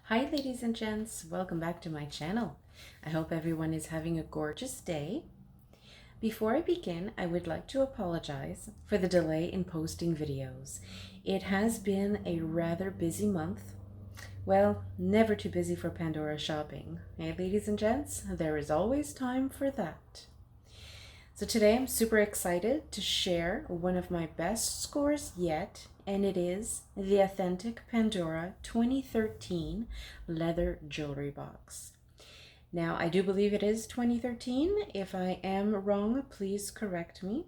Hi ladies and gents, welcome back to my channel. I hope everyone is having a gorgeous day. Before I begin, I would like to apologize for the delay in posting videos. It has been a rather busy month. Well, never too busy for Pandora shopping. Hey ladies and gents, there is always time for that. So today I'm super excited to share one of my best scores yet, and it is the authentic Pandora 2013 leather jewelry box. Now, I do believe it is 2013. If I am wrong, please correct me.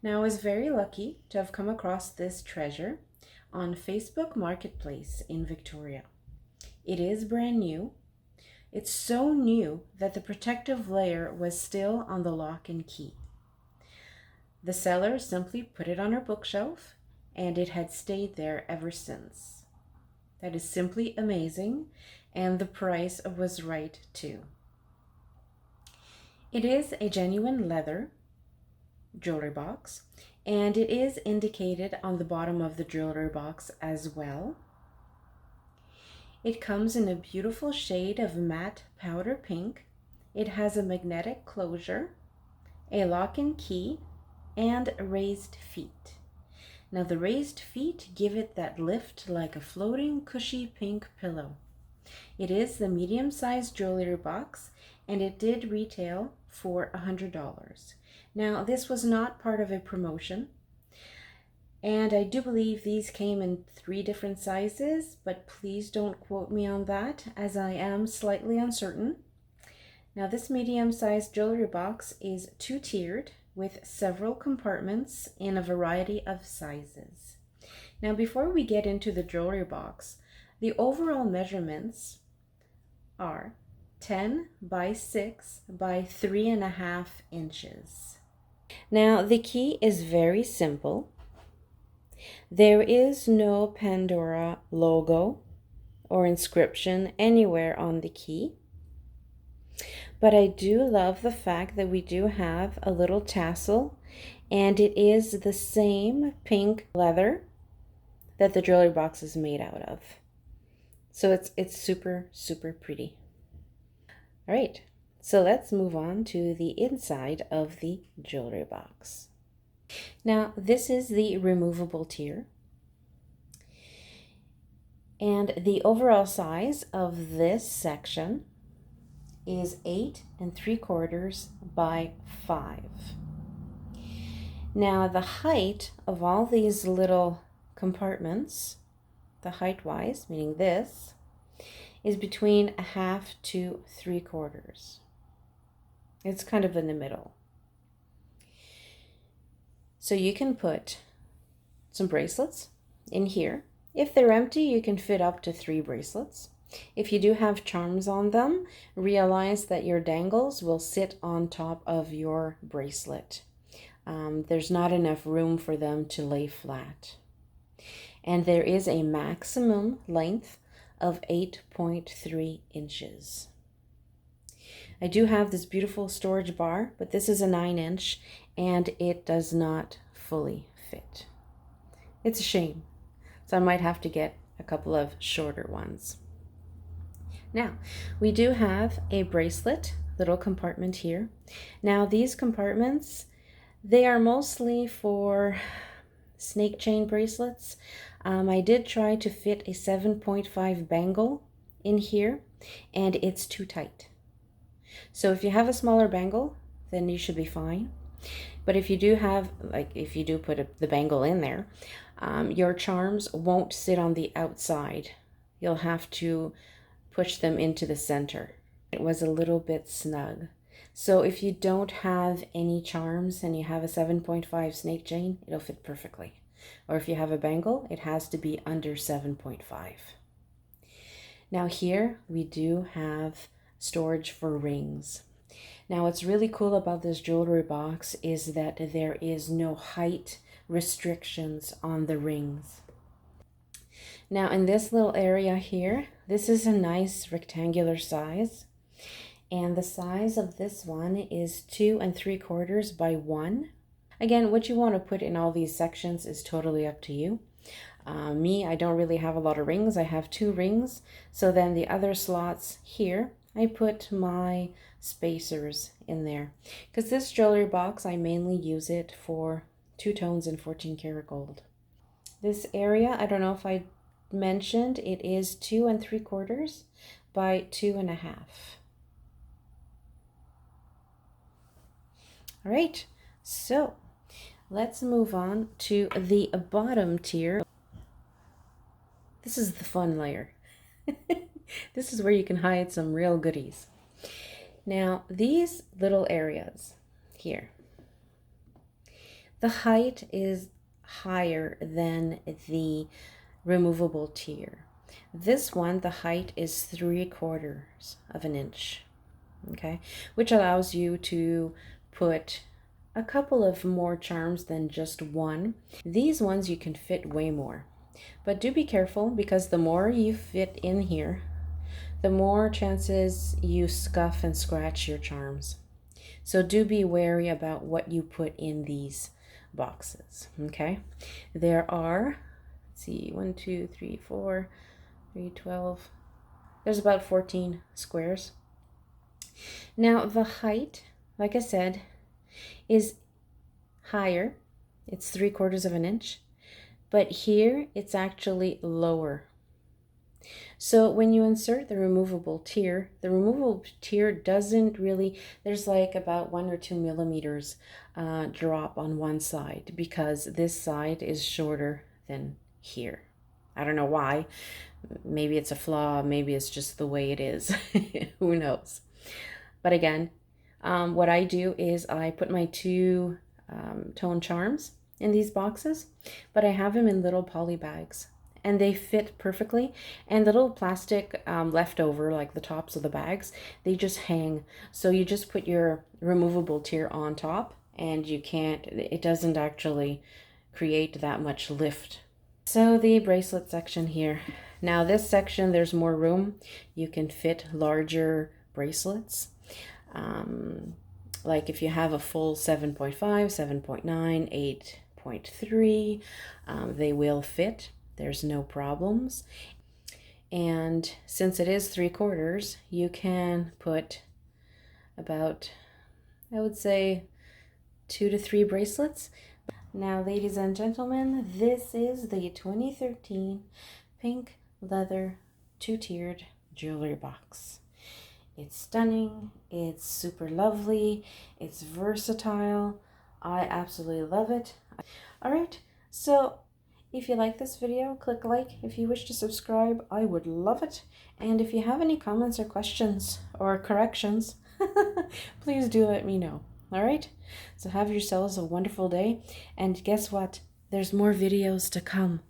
Now, I was very lucky to have come across this treasure on Facebook Marketplace in Victoria. It is brand new. It's so new that the protective layer was still on the lock and key. The seller simply put it on her bookshelf, and it had stayed there ever since. That is simply amazing, and the price was right too. It is a genuine leather jewelry box, and it is indicated on the bottom of the jewelry box as well. It comes in a beautiful shade of matte powder pink. It has a magnetic closure, a lock and key, and raised feet. Now the raised feet give it that lift like a floating cushy pink pillow. It is the medium-sized jewelry box, and it did retail for $100. Now this was not part of a promotion, and I do believe these came in 3 different sizes, but please don't quote me on that as I am slightly uncertain. Now this medium-sized jewelry box is 2-tiered with several compartments in a variety of sizes. Now before we get into the jewelry box, the overall measurements are 10 by 6 by 3.5 inches. Now the key is very simple. There is no Pandora logo or inscription anywhere on the key, but I do love the fact that we do have a little tassel, and it is the same pink leather that the jewelry box is made out of. So it's super, super pretty. All right, so let's move on to the inside of the jewelry box. Now, this is the removable tier, and the overall size of this section is 8 3/4 by 5. Now, the height of all these little compartments, the height-wise, meaning this, is between 1/2 to 3/4. It's kind of in the middle. So you can put some bracelets in here. If they're empty, you can fit up to 3 bracelets. If you do have charms on them, realize that your dangles will sit on top of your bracelet. There's not enough room for them to lay flat. And there is a maximum length of 8.3 inches. I do have this beautiful storage bar, but this is a 9-inch, and it does not fully fit. It's a shame, so I might have to get a couple of shorter ones. Now, we do have a bracelet little compartment here. Now, these compartments, they are mostly for snake chain bracelets. I did try to fit a 7.5 bangle in here, and it's too tight. So if you have a smaller bangle, then you should be fine. But if you do have, if you do put the bangle in there, your charms won't sit on the outside. You'll have to push them into the center. It was a little bit snug. So if you don't have any charms and you have a 7.5 snake chain, it'll fit perfectly. Or if you have a bangle, it has to be under 7.5. Now here we do have storage for rings. Now what's really cool about this jewelry box is that there is no height restrictions on the rings. Now in this little area here, this is a nice rectangular size, and the size of this one is 2 3/4 by 1. Again, what you want to put in all these sections is totally up to you. Me, I don't really have a lot of rings. I have 2 rings. So then the other slots here, I put my spacers in there. Because this jewelry box, I mainly use it for 2 tones and 14 karat gold. This area, I don't know if I mentioned, it is 2 3/4 by 2 1/2. All right, so let's move on to the bottom tier. This is the fun layer. This is where you can hide some real goodies. Now, these little areas here, the height is higher than the removable tier. This one, the height is 3/4 of an inch, okay, which allows you to put a couple of more charms than just one. These ones you can fit way more, but do be careful, because the more you fit in here, the more chances you scuff and scratch your charms. So do be wary about what you put in these boxes, okay? There are, let's see, 1, 2, 3, 4, 3, 12. There's about 14 squares. Now the height, like I said, is higher. It's 3/4 of an inch, but here it's actually lower. So when you insert the removable tier doesn't really, there's like about 1 or 2 millimeters drop on one side, because this side is shorter than here. I don't know why. Maybe it's a flaw, maybe it's just the way it is. Who knows? But again, what I do is I put my 2 tone charms in these boxes, but I have them in little poly bags, and they fit perfectly. And the little plastic leftover, like the tops of the bags, they just hang. So you just put your removable tier on top, and it doesn't actually create that much lift. So the bracelet section here. Now this section, there's more room. You can fit larger bracelets. Like if you have a full 7.5, 7.9, 8.3, they will fit. There's no problems. And since it is 3/4, you can put about, I would say, 2 to 3 bracelets. Now, ladies and gentlemen, this is the 2013 pink leather 2-tiered jewelry box. It's stunning, it's super lovely, it's versatile. I absolutely love it. All right, so if you like this video, click like. If you wish to subscribe, I would love it. And if you have any comments or questions or corrections, please do let me know. All right, so have yourselves a wonderful day. And guess what? There's more videos to come.